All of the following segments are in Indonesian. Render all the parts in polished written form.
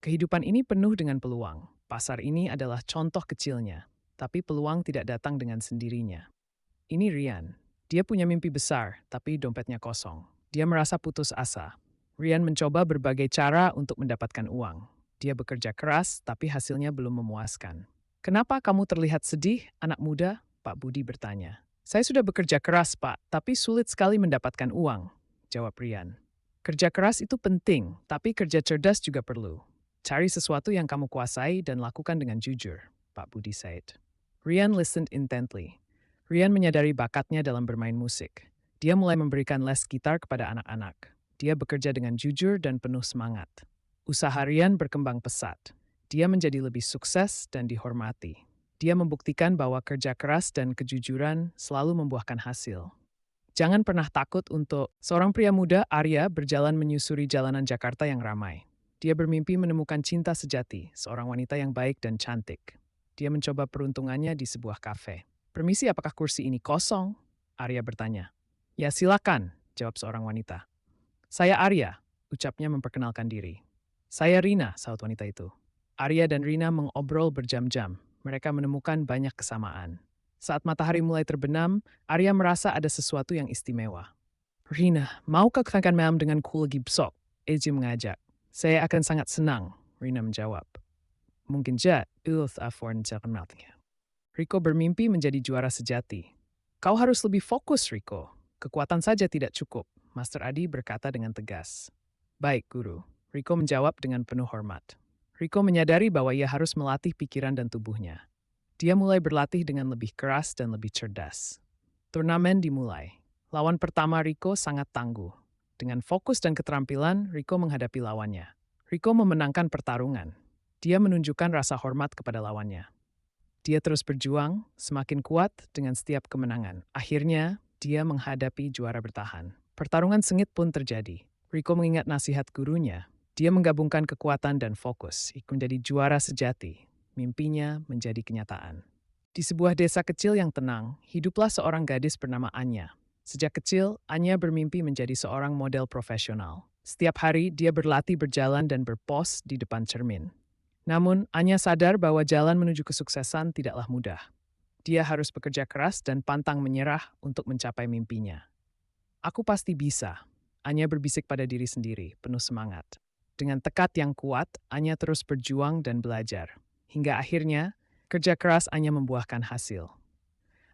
Kehidupan ini penuh dengan peluang. Pasar ini adalah contoh kecilnya, tapi peluang tidak datang dengan sendirinya. Ini Rian. Dia punya mimpi besar, tapi dompetnya kosong. Dia merasa putus asa. Rian mencoba berbagai cara untuk mendapatkan uang. Dia bekerja keras, tapi hasilnya belum memuaskan. Kenapa kamu terlihat sedih, anak muda? Pak Budi bertanya. Saya sudah bekerja keras, Pak, tapi sulit sekali mendapatkan uang, jawab Rian. Kerja keras itu penting, tapi kerja cerdas juga perlu. Cari sesuatu yang kamu kuasai dan lakukan dengan jujur, Pak Budi said. Rian listened intently. Rian menyadari bakatnya dalam bermain musik. Dia mulai memberikan les gitar kepada anak-anak. Dia bekerja dengan jujur dan penuh semangat. Usaha Rian berkembang pesat. Dia menjadi lebih sukses dan dihormati. Dia membuktikan bahwa kerja keras dan kejujuran selalu membuahkan hasil. Jangan pernah takut untuk seorang pria muda, Arya, berjalan menyusuri jalanan Jakarta yang ramai. Dia bermimpi menemukan cinta sejati, seorang wanita yang baik dan cantik. Dia mencoba peruntungannya di sebuah kafe. Permisi, apakah kursi ini kosong? Arya bertanya. Ya, silakan, jawab seorang wanita. Saya Arya, ucapnya memperkenalkan diri. Saya Rina, sahut wanita itu. Arya dan Rina mengobrol berjam-jam. Mereka menemukan banyak kesamaan. Saat matahari mulai terbenam, Arya merasa ada sesuatu yang istimewa. Rina, maukah makan malam denganku lagi besok? Eji mengajak. Saya akan sangat senang, Rina menjawab. Mungkin saja, Riko bermimpi menjadi juara sejati. Kau harus lebih fokus, Riko. Kekuatan saja tidak cukup, Master Adi berkata dengan tegas. Baik, Guru. Riko menjawab dengan penuh hormat. Riko menyadari bahwa ia harus melatih pikiran dan tubuhnya. Dia mulai berlatih dengan lebih keras dan lebih cerdas. Turnamen dimulai. Lawan pertama Riko sangat tangguh. Dengan fokus dan keterampilan, Riko menghadapi lawannya. Riko memenangkan pertarungan. Dia menunjukkan rasa hormat kepada lawannya. Dia terus berjuang, semakin kuat dengan setiap kemenangan. Akhirnya, dia menghadapi juara bertahan. Pertarungan sengit pun terjadi. Riko mengingat nasihat gurunya. Dia menggabungkan kekuatan dan fokus, menjadi juara sejati. Mimpinya menjadi kenyataan. Di sebuah desa kecil yang tenang, hiduplah seorang gadis bernama Anya. Sejak kecil, Anya bermimpi menjadi seorang model profesional. Setiap hari, dia berlatih berjalan dan berpos di depan cermin. Namun, Anya sadar bahwa jalan menuju kesuksesan tidaklah mudah. Dia harus bekerja keras dan pantang menyerah untuk mencapai mimpinya. Aku pasti bisa, Anya berbisik pada diri sendiri, penuh semangat. Dengan tekad yang kuat, Anya terus berjuang dan belajar. Hingga akhirnya, kerja keras Anya membuahkan hasil.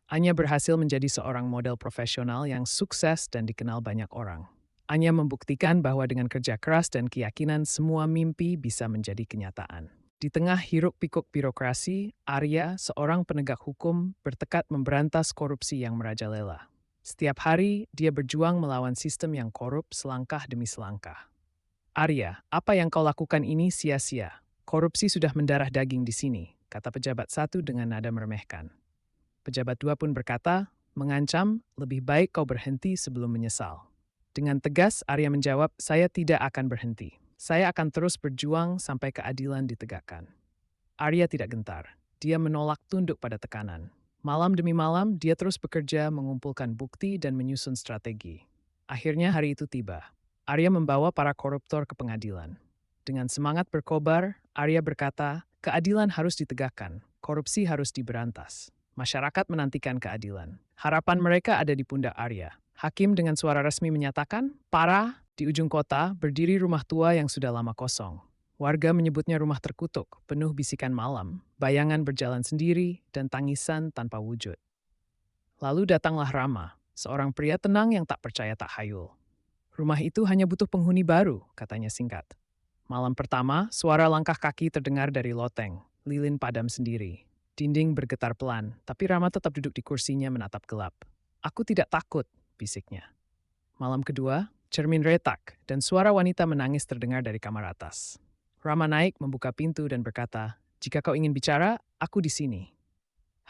Anya berhasil menjadi seorang model profesional yang sukses dan dikenal banyak orang. Anya membuktikan bahwa dengan kerja keras dan keyakinan semua mimpi bisa menjadi kenyataan. Di tengah hiruk-pikuk birokrasi, Arya, seorang penegak hukum, bertekad memberantas korupsi yang merajalela. Setiap hari, dia berjuang melawan sistem yang korup selangkah demi selangkah. Arya, apa yang kau lakukan ini sia-sia. Korupsi sudah mendarah daging di sini, kata pejabat satu dengan nada meremehkan. Pejabat dua pun berkata, mengancam, lebih baik kau berhenti sebelum menyesal. Dengan tegas, Arya menjawab, saya tidak akan berhenti. Saya akan terus berjuang sampai keadilan ditegakkan. Arya tidak gentar. Dia menolak tunduk pada tekanan. Malam demi malam, dia terus bekerja mengumpulkan bukti dan menyusun strategi. Akhirnya hari itu tiba. Arya membawa para koruptor ke pengadilan. Dengan semangat berkobar, Arya berkata, keadilan harus ditegakkan, korupsi harus diberantas. Masyarakat menantikan keadilan. Harapan mereka ada di pundak Arya. Hakim dengan suara resmi menyatakan, parah, di ujung kota berdiri rumah tua yang sudah lama kosong. Warga menyebutnya rumah terkutuk, penuh bisikan malam, bayangan berjalan sendiri, dan tangisan tanpa wujud. Lalu datanglah Rama, seorang pria tenang yang tak percaya tak hayul. Rumah itu hanya butuh penghuni baru, katanya singkat. Malam pertama, suara langkah kaki terdengar dari loteng, lilin padam sendiri. Dinding bergetar pelan, tapi Rama tetap duduk di kursinya menatap gelap. Aku tidak takut, bisiknya. Malam kedua, cermin retak, dan suara wanita menangis terdengar dari kamar atas. Rama naik, membuka pintu dan berkata, jika kau ingin bicara, aku di sini.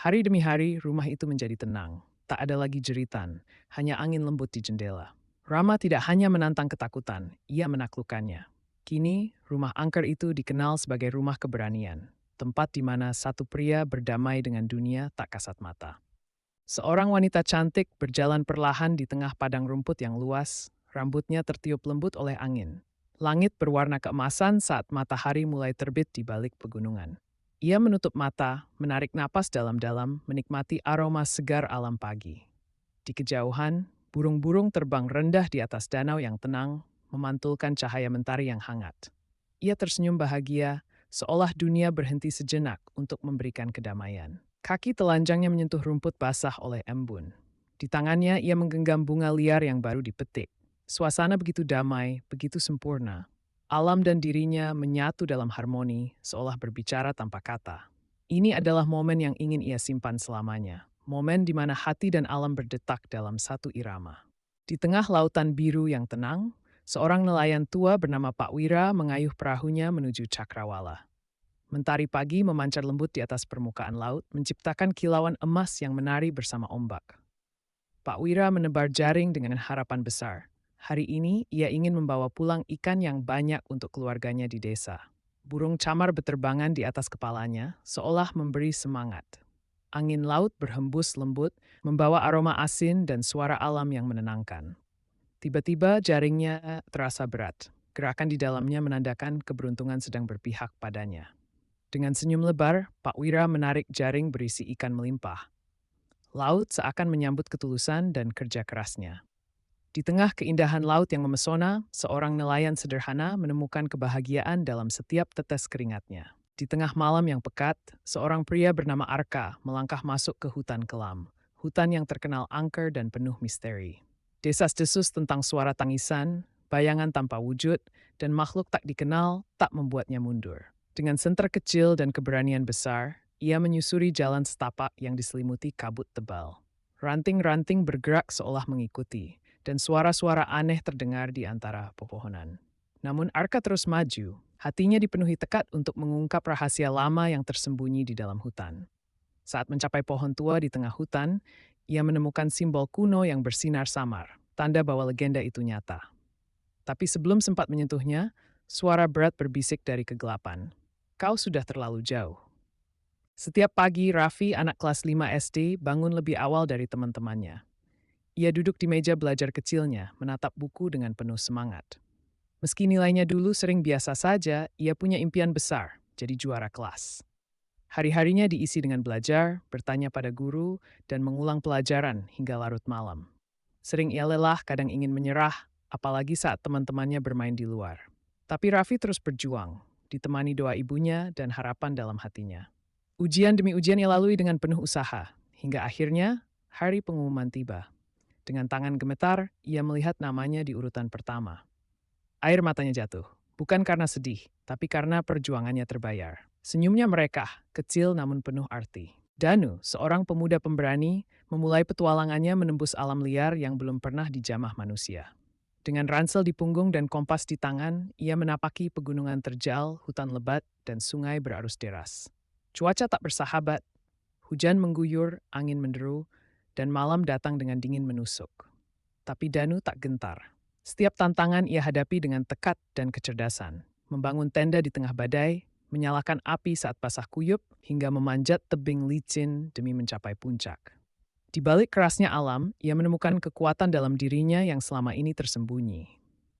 Hari demi hari, rumah itu menjadi tenang. Tak ada lagi jeritan, hanya angin lembut di jendela. Rama tidak hanya menantang ketakutan, ia menaklukkannya. Kini, rumah angker itu dikenal sebagai rumah keberanian, tempat di mana satu pria berdamai dengan dunia tak kasat mata. Seorang wanita cantik berjalan perlahan di tengah padang rumput yang luas, rambutnya tertiup lembut oleh angin. Langit berwarna keemasan saat matahari mulai terbit di balik pegunungan. Ia menutup mata, menarik napas dalam-dalam, menikmati aroma segar alam pagi. Di kejauhan, burung-burung terbang rendah di atas danau yang tenang, memantulkan cahaya mentari yang hangat. Ia tersenyum bahagia, seolah dunia berhenti sejenak untuk memberikan kedamaian. Kaki telanjangnya menyentuh rumput basah oleh embun. Di tangannya ia menggenggam bunga liar yang baru dipetik. Suasana begitu damai, begitu sempurna. Alam dan dirinya menyatu dalam harmoni, seolah berbicara tanpa kata. Ini adalah momen yang ingin ia simpan selamanya. Momen di mana hati dan alam berdetak dalam satu irama. Di tengah lautan biru yang tenang, seorang nelayan tua bernama Pak Wira mengayuh perahunya menuju Cakrawala. Mentari pagi memancar lembut di atas permukaan laut, menciptakan kilauan emas yang menari bersama ombak. Pak Wira menebar jaring dengan harapan besar. Hari ini ia ingin membawa pulang ikan yang banyak untuk keluarganya di desa. Burung camar beterbangan di atas kepalanya, seolah memberi semangat. Angin laut berhembus lembut, membawa aroma asin dan suara alam yang menenangkan. Tiba-tiba jaringnya terasa berat. Gerakan di dalamnya menandakan keberuntungan sedang berpihak padanya. Dengan senyum lebar, Pak Wira menarik jaring berisi ikan melimpah. Laut seakan menyambut ketulusan dan kerja kerasnya. Di tengah keindahan laut yang memesona, seorang nelayan sederhana menemukan kebahagiaan dalam setiap tetes keringatnya. Di tengah malam yang pekat, seorang pria bernama Arka melangkah masuk ke hutan kelam. Hutan yang terkenal angker dan penuh misteri. Desas-desus tentang suara tangisan, bayangan tanpa wujud, dan makhluk tak dikenal tak membuatnya mundur. Dengan senter kecil dan keberanian besar, ia menyusuri jalan setapak yang diselimuti kabut tebal. Ranting-ranting bergerak seolah mengikuti, dan suara-suara aneh terdengar di antara pepohonan. Namun Arka terus maju, hatinya dipenuhi tekad untuk mengungkap rahasia lama yang tersembunyi di dalam hutan. Saat mencapai pohon tua di tengah hutan, ia menemukan simbol kuno yang bersinar samar, tanda bahwa legenda itu nyata. Tapi sebelum sempat menyentuhnya, suara berat berbisik dari kegelapan. Kau sudah terlalu jauh. Setiap pagi, Raffi, anak kelas 5 SD, bangun lebih awal dari teman-temannya. Ia duduk di meja belajar kecilnya, menatap buku dengan penuh semangat. Meski nilainya dulu sering biasa saja, ia punya impian besar, jadi juara kelas. Hari-harinya diisi dengan belajar, bertanya pada guru, dan mengulang pelajaran hingga larut malam. Sering ia lelah, kadang ingin menyerah, apalagi saat teman-temannya bermain di luar. Tapi Raffi terus berjuang, ditemani doa ibunya dan harapan dalam hatinya. Ujian demi ujian ia lalui dengan penuh usaha, hingga akhirnya hari pengumuman tiba. Dengan tangan gemetar, ia melihat namanya di urutan pertama. Air matanya jatuh, bukan karena sedih, tapi karena perjuangannya terbayar. Senyumnya merekah, kecil namun penuh arti. Danu, seorang pemuda pemberani, memulai petualangannya menembus alam liar yang belum pernah dijamah manusia. Dengan ransel di punggung dan kompas di tangan, ia menapaki pegunungan terjal, hutan lebat, dan sungai berarus deras. Cuaca tak bersahabat, hujan mengguyur, angin menderu, dan malam datang dengan dingin menusuk. Tapi Danu tak gentar. Setiap tantangan ia hadapi dengan tekad dan kecerdasan. Membangun tenda di tengah badai, menyalakan api saat basah kuyup, hingga memanjat tebing licin demi mencapai puncak. Di balik kerasnya alam, ia menemukan kekuatan dalam dirinya yang selama ini tersembunyi.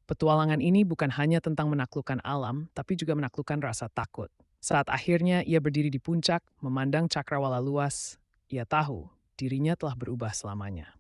Petualangan ini bukan hanya tentang menaklukkan alam, tapi juga menaklukkan rasa takut. Saat akhirnya ia berdiri di puncak, memandang cakrawala luas, ia tahu dirinya telah berubah selamanya.